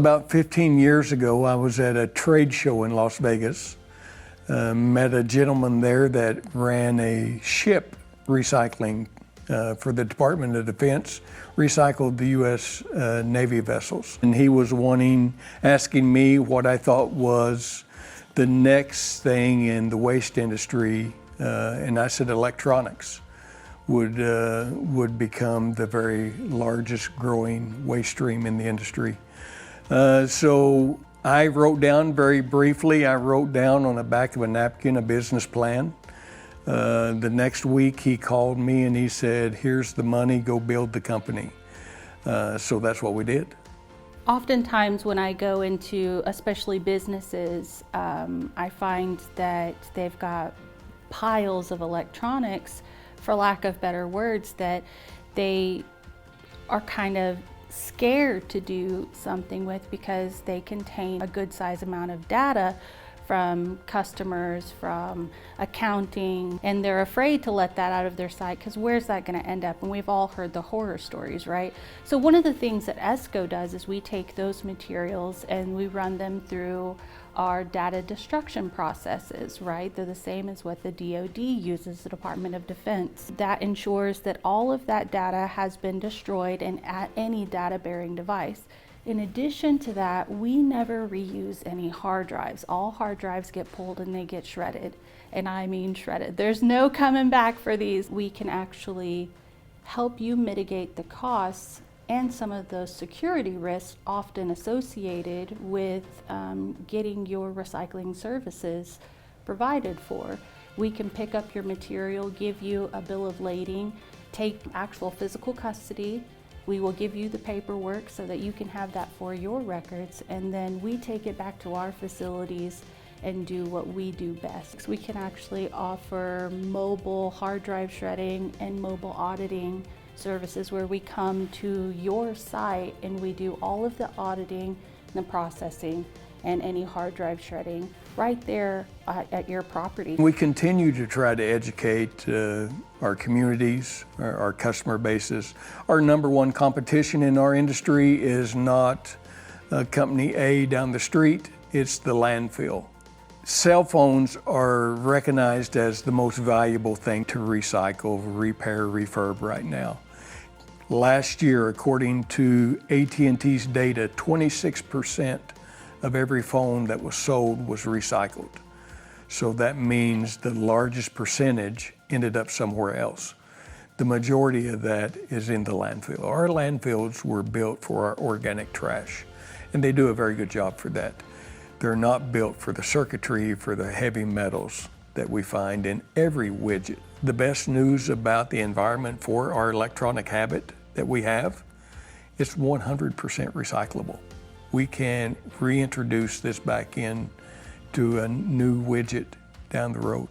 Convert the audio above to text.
About 15 years ago, I was at a trade show in Las Vegas. Met a gentleman there that ran a ship recycling for the Department of Defense, recycled the U.S. Navy vessels. And he was asking me what I thought was the next thing in the waste industry, and I said electronics would become the very largest growing waste stream in the industry. So I wrote down very briefly, I wrote down on the back of a napkin a business plan. The next week he called me and he said, here's the money, go build the company. So that's what we did. Oftentimes when I go into, especially businesses, I find that they've got piles of electronics, for lack of better words, that they are kind of scared to do something with because they contain a good size amount of data from customers, from accounting, and they're afraid to let that out of their sight because where's that going to end up? And we've all heard the horror stories, right? So one of the things that eSCO does is we take those materials and we run them through our data destruction processes, right? They're the same as what the DoD uses, the Department of Defense. That ensures that all of that data has been destroyed and at any data-bearing device. In addition to that, we never reuse any hard drives. All hard drives get pulled and they get shredded, and I mean shredded. There's no coming back for these. We can actually help you mitigate the costs and some of those security risks often associated with getting your recycling services provided for. We can pick up your material, give you a bill of lading, take actual physical custody. We will give you the paperwork so that you can have that for your records, and then we take it back to our facilities and do what we do best. We can actually offer mobile hard drive shredding and mobile auditing services where we come to your site and we do all of the auditing and the processing and any hard drive shredding right there at your property. We continue to try to educate our communities, our customer bases. Our number one competition in our industry is not company A down the street, it's the landfill. Cell phones are recognized as the most valuable thing to recycle, repair, refurb right now. Last year, according to AT&T's data, 26% of every phone that was sold was recycled. So that means the largest percentage ended up somewhere else. The majority of that is in the landfill. Our landfills were built for our organic trash, and they do a very good job for that. They're not built for the circuitry, for the heavy metals that we find in every widget. The best news about the environment for our electronic habit that we have, it's 100% recyclable. We can reintroduce this back in to a new widget down the road.